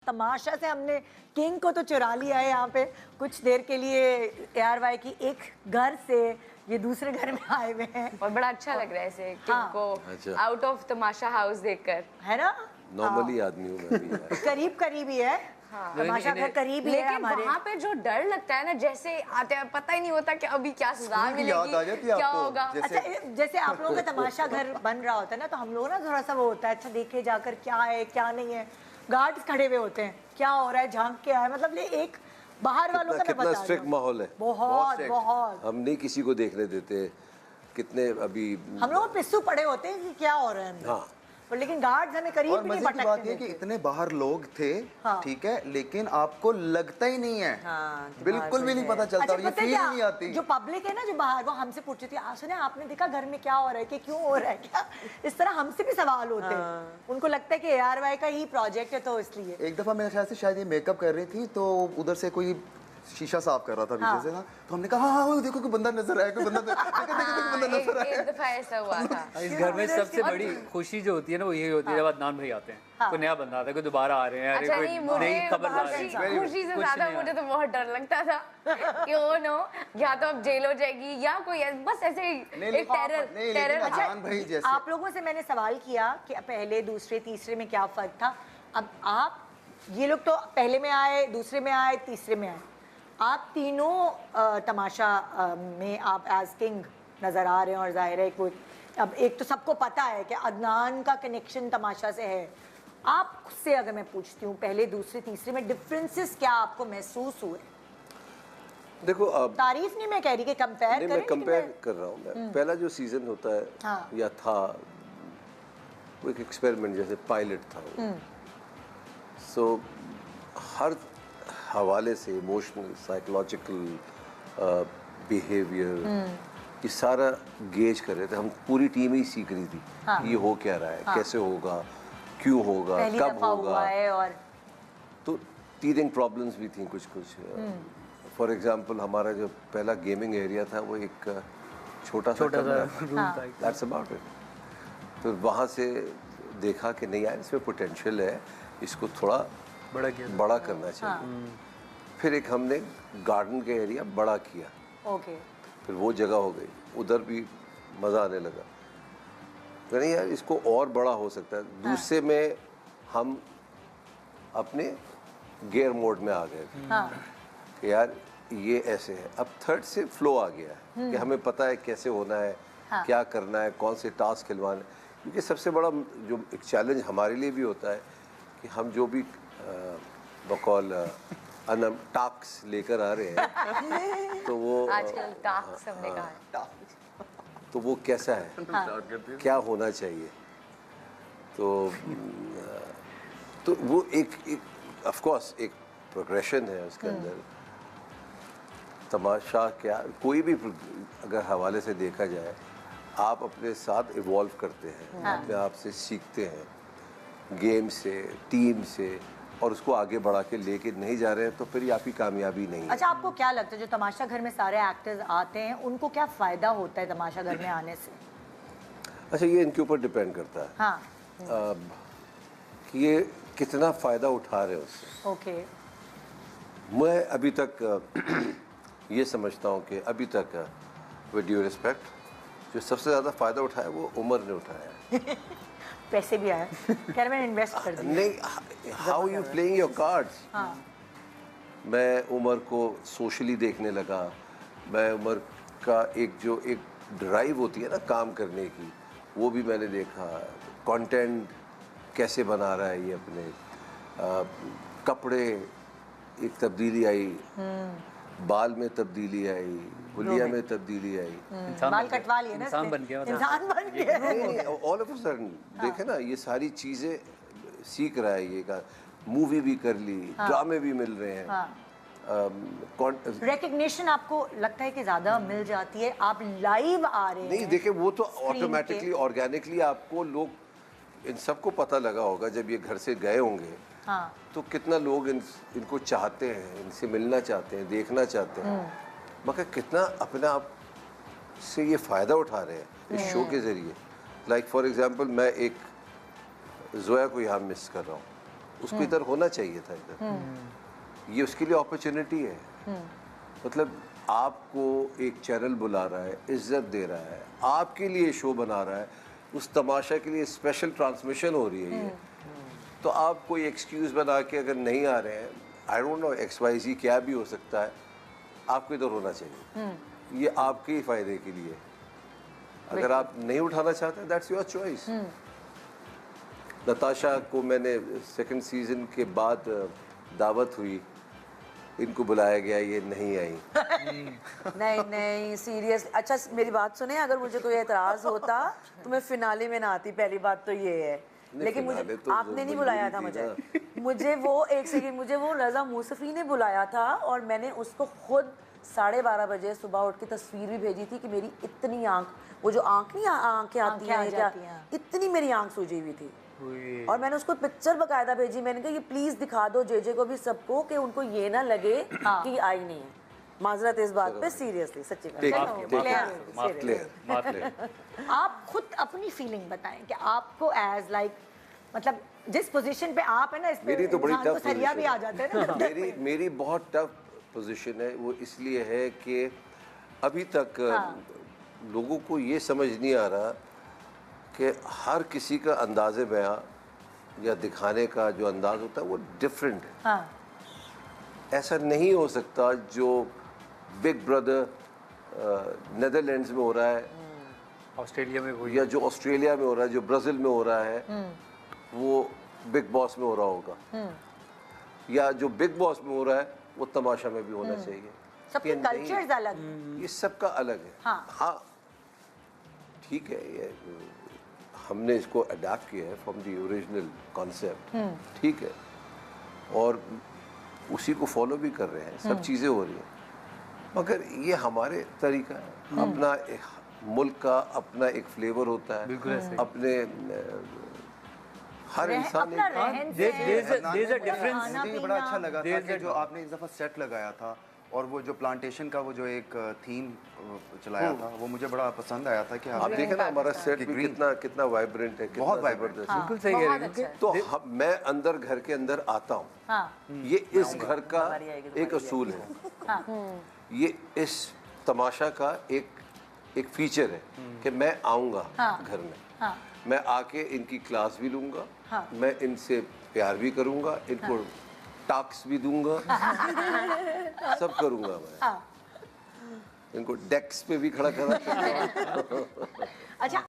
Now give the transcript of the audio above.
तमाशा से हमने किंग को तो चुरा लिया है यहाँ पे कुछ देर के लिए ARY की एक घर से ये दूसरे घर में आए हुए हैं और बड़ा अच्छा लग रहा है ऐसे किंग को आउट ऑफ तमाशा हाउस देखकर, है ना। नॉर्मली आदमी हूँ मैं भी। करीब करीब ही है, तमाशा घर करीब ही है लेकिन हमारे। वहाँ पे जो डर लगता है ना, जैसे आते हैं पता ही नहीं होता कि अभी क्या सजा मिलेगी, क्या होगा। अच्छा जैसे आप लोगों का तमाशा घर बन रहा होता है ना, तो हम लोग ना थोड़ा सा वो होता है, अच्छा देखे जाकर क्या है क्या नहीं है, गार्ड्स खड़े हुए होते हैं, क्या हो रहा है झांक के आए, मतलब ये एक बाहर वालों का कितना स्ट्रिक्ट माहौल है, बहुत बहुत। हम नहीं किसी को देखने देते, कितने अभी हम लोग पिस्सू पड़े होते हैं कि क्या हो रहा है। हाँ। पर लेकिन गार्ड्स हमें करीब भी नहीं पटकते। बात ये कि इतने बाहर लोग थे, ठीक है, लेकिन आपको लगता ही नहीं है, बिल्कुल भी नहीं पता चलता, ये फील ही नहीं आती। जो पब्लिक है ना जो बाहर, वो हमसे पूछती थी, सुने आपने देखा घर में क्या हो रहा है, कि क्यों हो रहा है, क्या इस तरह हमसे भी सवाल होते हैं। उनको लगता है कि ARY का ही प्रोजेक्ट है तो इसलिए। एक दफा मेरे ख्याल से शायद ये मेकअप कर रही थी, तो उधर से कोई शीशा साफ कर रहा था पीछे से ना, तो हमने कहा हाँ हाँ देखो कोई बंदा नजर आया, कोई बंदा नजर आया। एक दफा ऐसा हुआ था। इस घर में सबसे बड़ी खुशी जो होती है ना, वो यही होती है जब अदनान भाई आते हैं, कोई नया बंदा आता है, कोई दोबारा आ रहे हैं, अच्छा, कोई नई खबर ला रहे हैं। खुशी से ज्यादा मुझे तो बहुत डर लगता था कि ओ नो, या तो अब जेल हो जाएगी या कोई बस ऐसे ही एक टेरर। अच्छा आप लोगों से मैंने सवाल किया कि पहले दूसरे तीसरे में क्या फर्क था, अब आप ये लोग तो पहले में आए, दूसरे में आए, तीसरे में आए, आप तीनों तमाशा में आप एज किंग नज़र आ रहे हैं। और जाहिर है कोई, अब एक तो सबको पता है कि अदनान का कनेक्शन तमाशा से है, आपसे अगर मैं पूछती हूँ पहले दूसरे तीसरे में डिफरेंसेस क्या आपको महसूस हुए? देखो अब तारीफ नहीं मैं कह रही कि कंपेयर करें, मैं कंपेयर कर रहा हूँ। मैं पहला जो सीजन होता है या था, वो एक एक्सपेरिमेंट जैसे पायलट था, सो हर हवाले से इमोशनल, साइकोलॉजिकल बिहेवियर, ये सारा गेज कर रहे थे हम। पूरी टीम ही सीख रही थी ये हो क्या रहा है, कैसे होगा, क्यों होगा, कब होगा। और तो टीथिंग प्रॉब्लम्स भी थी कुछ कुछ। फॉर एग्जांपल हमारा जो पहला गेमिंग एरिया था वो एक छोटा सा रूम था, दैट्स अबाउट इट। तो वहाँ से देखा कि नहीं यार इसमें पोटेंशियल है, इसको थोड़ा बड़ा करना चाहिए। फिर एक हमने गार्डन का एरिया बड़ा किया, फिर वो जगह हो गई, उधर भी मज़ा आने लगा, तो नहीं यार इसको और बड़ा हो सकता है। दूसरे में हम अपने गियर मोड में आ गए कि यार ये ऐसे है। अब थर्ड से फ्लो आ गया है कि हमें पता है कैसे होना है, क्या करना है, कौन से टास्क खिलवाने। क्योंकि सबसे बड़ा जो एक चैलेंज हमारे लिए भी होता है कि हम जो भी बकौल टास्क लेकर आ रहे हैं तो वो आजकल टास्क हमने कहा है, तो वो कैसा है, क्या होना चाहिए। तो वो एक ऑफ कोर्स एक प्रोग्रेशन है उसके अंदर। तमाशा क्या, कोई भी अगर हवाले से देखा जाए, आप अपने साथ इवॉल्व करते हैं, अपने आप से सीखते हैं, गेम से, टीम से, और उसको आगे बढ़ा के लेके नहीं जा रहे हैं तो फिर आपकी कामयाबी नहीं है। अच्छा आपको क्या लगता है जो तमाशा घर में सारे एक्टर्स आते हैं उनको क्या फ़ायदा होता है तमाशा घर में आने से? अच्छा ये इनके ऊपर डिपेंड करता है। हाँ। कि ये कितना फ़ायदा उठा रहे हैं उससे। ओके। मैं अभी तक ये समझता हूँ कि अभी तक विद ड्यू रिस्पेक्ट जो सबसे ज़्यादा फ़ायदा उठाया वो उमर ने उठाया है। पैसे भी आए, कह मैंने इन्वेस्ट कर दिया। नहीं, how you playing your cards. मैं उमर को सोशली देखने लगा, मैं उमर का एक ड्राइव होती है ना काम करने की, वो भी मैंने देखा। कंटेंट कैसे बना रहा है ये, अपने कपड़े एक तब्दीली आई, बाल में तब्दीली आई, हुलिया में तब्दीली आई, बाल कटवा लिए ना, इंसान बन गया, इंसान बन गया। ऑल ऑफ अ सडन देखे ना ये सारी चीज़ें सीख रहा है। ये का मूवी भी कर ली, ड्रामे भी मिल रहे हैं। रिकग्निशन आपको लगता है कि ज़्यादा मिल जाती है, आप लाइव आ रहे हैं? नहीं देखे, वो तो ऑटोमेटिकली ऑर्गेनिकली आपको लोग इन सबको पता लगा होगा जब ये घर से गए होंगे। तो कितना लोग इनको चाहते हैं, इनसे मिलना चाहते हैं, देखना चाहते हैं, मगर कितना अपने आप से ये फ़ायदा उठा रहे हैं इस शो के ज़रिए। लाइक फॉर एग्जांपल मैं एक जोया को यहाँ मिस कर रहा हूँ, उसको इधर होना चाहिए था इधर। ये उसके लिए अपॉर्चुनिटी है। मतलब आपको एक चैनल बुला रहा है, इज्जत दे रहा है, आपके लिए शो बना रहा है, उस तमाशा के लिए स्पेशल ट्रांसमिशन हो रही है ये, तो आप कोई एक्सक्यूज़ बना के अगर नहीं आ रहे हैं, आई डोंट नो XYZ क्या भी हो सकता है, आपको इधर होना चाहिए। ये आपके ही फायदे के लिए। अगर आप नहीं उठाना चाहते, दैट्स योर चॉइस। नताशा को मैंने सेकंड सीजन के बाद दावत हुई, इनको बुलाया गया, ये नहीं आई। नहीं नहीं सीरियस। अच्छा मेरी बात सुने, अगर मुझे कोई एतराज होता तो मैं फिनाले में ना आती, पहली बात तो ये है। लेकिन मुझे तो आपने नहीं बुलाया था मुझे वो एक सेकंड, मुझे वो रज़ा मूसफ़ी ने बुलाया था और मैंने उसको खुद 12:30 बजे सुबह उठ के तस्वीर भी भेजी थी कि मेरी इतनी आंख, वो जो आंख नहीं आंखें आती हैं क्या, इतनी मेरी आंख सूजी हुई थी। और मैंने उसको पिक्चर बकायदा भेजी। मैंने कहा ये प्लीज दिखा दो जेजे को भी, सबको, कि उनको ये ना लगे कि ये आई नहीं है। माजरत इस बात पे, सीरियसली सच्ची आप खुद अपनी फीलिंग बताएं कि आपको एज लाइक मतलब जिस पोजीशन पे आप है ना, इस पे मेरी तो बड़ी टफ सरिया भी आ जाता है ना। मेरी बहुत टफ पोजीशन है। वो इसलिए है कि अभी तक लोगों को ये समझ नहीं आ रहा कि हर किसी का अंदाज़े बयां या दिखाने का जो अंदाज होता है वो डिफरेंट है। हाँ। ऐसा नहीं हो सकता जो बिग ब्रदर नेदरलैंड्स में हो रहा है, ऑस्ट्रेलिया में वो, या जो ऑस्ट्रेलिया में हो रहा है, जो ब्राज़ील में हो रहा है, वो बिग बॉस में हो रहा होगा, या जो बिग बॉस में हो रहा है वो तमाशा में भी होना चाहिए। सबके कल्चर्स अलग, ये सबका अलग है। हाँ ठीक है, ये हमने इसको अडैप्ट किया है फ्रॉम द ओरिजिनल कॉन्सेप्ट, ठीक है, और उसी को फॉलो भी कर रहे हैं, सब चीज़ें हो रही हैं, मगर ये हमारे तरीका है। अपना एक मुल्क का अपना एक फ्लेवर होता है, अपने हर इंसान मुझे बड़ा अच्छा लगा था कि जो आपने इस दफ़ा सेट लगाया था और वो जो प्लांटेशन का वो जो एक थीम चलाया था, वो मुझे बड़ा पसंद आया था कि आप देखें ना हमारा सेट भी कितना वाइब्रेंट है, बहुत वाइब्रेंट है। बिल्कुल सही कह रहे हैं। तो मैं अंदर घर के अंदर आता हूँ, ये इस घर का एक असूल है, ये इस तमाशा का एक फीचर है कि मैं आऊँगा घर में, मैं आके इनकी क्लास भी लूँगा, मैं इनसे प्यार भी करूँगा, इनको टाक्स भी दूंगा, सब करूँगा मैं, इनको डेस्क पे भी खड़ा करा। अच्छा